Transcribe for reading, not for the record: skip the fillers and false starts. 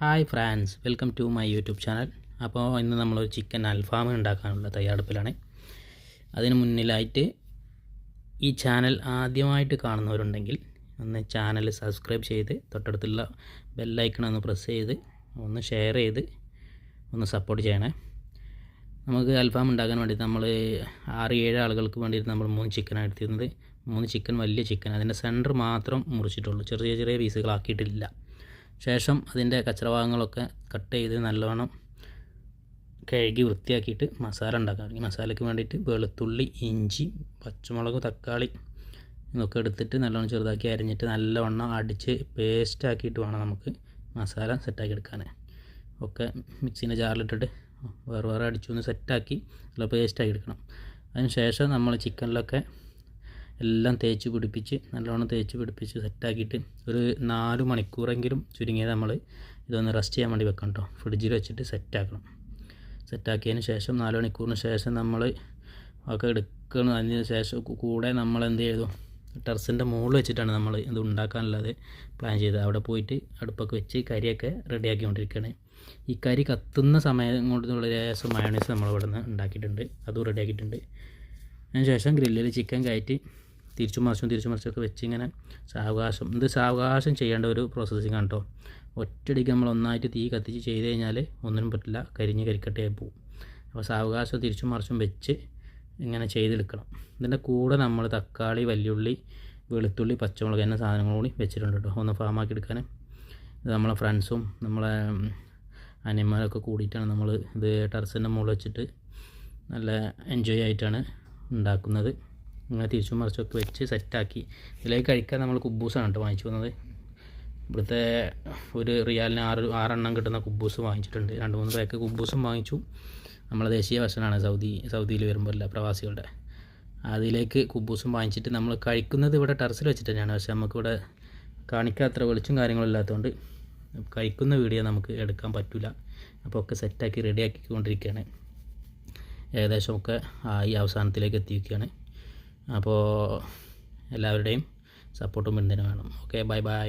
Hi friends, welcome to my YouTube channel. അപ്പോൾ ഇന്ന് നമ്മളൊരു ചിക്കൻ അൽഫാം ഉണ്ടാക്കാനുള്ള തയ്യാറെടുപ്പിലാണ്. അതിന് മുന്നിലായിട്ട് ഈ ചാനൽ ആദ്യമായിട്ട് കാണുന്നവരുണ്ടെങ്കിൽ ഒന്ന് ചാനൽ സബ്സ്ക്രൈബ് ചെയ്ത് തൊട്ടടുത്തുള്ള ബെല്ലൈക്കൺ ഒന്ന് പ്രസ് ചെയ്ത് ഒന്ന് ഷെയർ ചെയ്ത് ഒന്ന് സപ്പോർട്ട് ചെയ്യണേ. നമുക്ക് അൽഫാം ഉണ്ടാക്കാൻ വേണ്ടി നമ്മൾ 6-7 ആളുകൾക്ക് വേണ്ടിയിട്ട് നമ്മൾ 3 ചിക്കനാണ് എടുത്തിരുന്നത്. 3 ചിക്കൻ, വലിയ ചിക്കൻ. അതിൻ്റെ സെൻറ്റർ മാത്രം മുറിച്ചിട്ടുള്ളൂ, ചെറിയ ചെറിയ പീസുകളാക്കിയിട്ടില്ല. ശേഷം അതിൻ്റെ കച്ചറഭാഗങ്ങളൊക്കെ കട്ട് ചെയ്ത് നല്ലോണം കഴുകി വൃത്തിയാക്കിയിട്ട് മസാല ഉണ്ടാക്കാം. ഈ മസാലയ്ക്ക് വേണ്ടിയിട്ട് വെളുത്തുള്ളി, ഇഞ്ചി, പച്ചമുളക്, തക്കാളി ഇതൊക്കെ എടുത്തിട്ട് നല്ലോണം ചെറുതാക്കി അരിഞ്ഞിട്ട് നല്ലവണ്ണം അടിച്ച് പേസ്റ്റാക്കിയിട്ട് വേണം നമുക്ക് മസാല സെറ്റാക്കി എടുക്കാൻ. ഒക്കെ മിക്സീൻ്റെ ജാറിലിട്ടിട്ട് വേറെ അടിച്ചൊന്ന് സെറ്റാക്കി നല്ല പേസ്റ്റാക്കി എടുക്കണം. അതിന് ശേഷം നമ്മൾ ചിക്കനിലൊക്കെ എല്ലാം നല്ലോണം തേച്ച് പിടിപ്പിച്ച് സെറ്റാക്കിയിട്ട് ഒരു 4 മണിക്കൂറെങ്കിലും ചുരുങ്ങിയത് നമ്മൾ ഇതൊന്ന് റെസ്റ്റ് ചെയ്യാൻ വേണ്ടി വെക്കണം കേട്ടോ. ഫ്രിഡ്ജിൽ വെച്ചിട്ട് സെറ്റാക്കണം. സെറ്റാക്കിയതിന് ശേഷം 4 മണിക്കൂറിന് ശേഷം നമ്മൾ ഒക്കെ എടുക്കണം. അതിന് ശേഷം കൂടെ നമ്മൾ എന്ത് ചെയ്തു, ടെറസിൻ്റെ മുകളിൽ വെച്ചിട്ടാണ് നമ്മൾ ഇത് ഉണ്ടാക്കാനുള്ളത് പ്ലാൻ ചെയ്തത്. അവിടെ പോയിട്ട് അടുപ്പൊക്കെ വെച്ച് കരിയൊക്കെ റെഡിയാക്കിക്കൊണ്ടിരിക്കുകയാണ്. ഈ കരി കത്തുന്ന സമയം കൊണ്ടുള്ള ലേശം മയോണൈസ് നമ്മളിവിടെ നിന്ന് ഉണ്ടാക്കിയിട്ടുണ്ട്, അതും റെഡിയാക്കിയിട്ടുണ്ട്. അതിന് ശേഷം ഗ്രില്ലിൽ ചിക്കൻ കയറ്റി തിരിച്ചും മറിച്ചൊക്കെ വെച്ച് ഇങ്ങനെ സാവകാശം ചെയ്യേണ്ട ഒരു പ്രോസസ്സിങ് ആണ് കേട്ടോ. ഒറ്റയടിക്ക് നമ്മൾ ഒന്നായിട്ട് തീ കത്തിച്ച് ചെയ്ത് കഴിഞ്ഞാൽ ഒന്നിനും പറ്റില്ല, കരിക്കട്ടയായി പോകും. അപ്പോൾ സാവകാശം തിരിച്ചും മറിച്ചും വെച്ച് ഇങ്ങനെ ചെയ്തെടുക്കണം. ഇതിൻ്റെ കൂടെ നമ്മൾ തക്കാളി, വലിയുള്ളി, വെളുത്തുള്ളി, പച്ചമുളക് എന്ന സാധനങ്ങൾ കൂടി വെച്ചിട്ടുണ്ട് കേട്ടോ, ഒന്ന് ഫാമാക്കി എടുക്കാൻ. ഇത് നമ്മളെ ഫ്രണ്ട്സും നമ്മളെ അനിയന്മാരൊക്കെ കൂടിയിട്ടാണ് നമ്മൾ ഇത് ടെറസിൻ്റെ മുകളിൽ വെച്ചിട്ട് നല്ല എൻജോയ് ആയിട്ടാണ് ഉണ്ടാക്കുന്നത്. ഇങ്ങനെ തിരിച്ചും മറിച്ചൊക്കെ വെച്ച് സെറ്റാക്കി ഇതിലേക്ക് കഴിക്കാൻ നമ്മൾ കുബൂസാണ് കേട്ടോ വാങ്ങിച്ചു വന്നത്. ഇവിടുത്തെ ഒരു റിയാലിന് 6 എണ്ണം കിട്ടുന്ന കുബൂസ് വാങ്ങിച്ചിട്ടുണ്ട്. 2-3 പാക്ക് കുബൂസും വാങ്ങിച്ചു. നമ്മളെ ദേശീയ ഭക്ഷണമാണ് സൗദിയിൽ വരുമ്പോൾ അല്ല, പ്രവാസികളുടെ. അതിലേക്ക് കുബൂസും വാങ്ങിച്ചിട്ട് നമ്മൾ കഴിക്കുന്നത് ഇവിടെ ടെറസിൽ വെച്ചിട്ട് തന്നെയാണ്. പക്ഷേ നമുക്കിവിടെ കാണിക്കാൻ അത്ര വെളിച്ചും കാര്യങ്ങളും ഇല്ലാത്തതുകൊണ്ട് കഴിക്കുന്ന വീഡിയോ നമുക്ക് എടുക്കാൻ പറ്റില്ല. അപ്പോൾ ഒക്കെ സെറ്റാക്കി റെഡിയാക്കിക്കൊണ്ടിരിക്കുകയാണ്. ഏകദേശമൊക്കെ ഈ അവസാനത്തിലേക്ക് എത്തിയിരിക്കുകയാണ്. അപ്പോൾ എല്ലാവരുടെയും സപ്പോർട്ടും പിന്തുണ വേണം. Okay, by.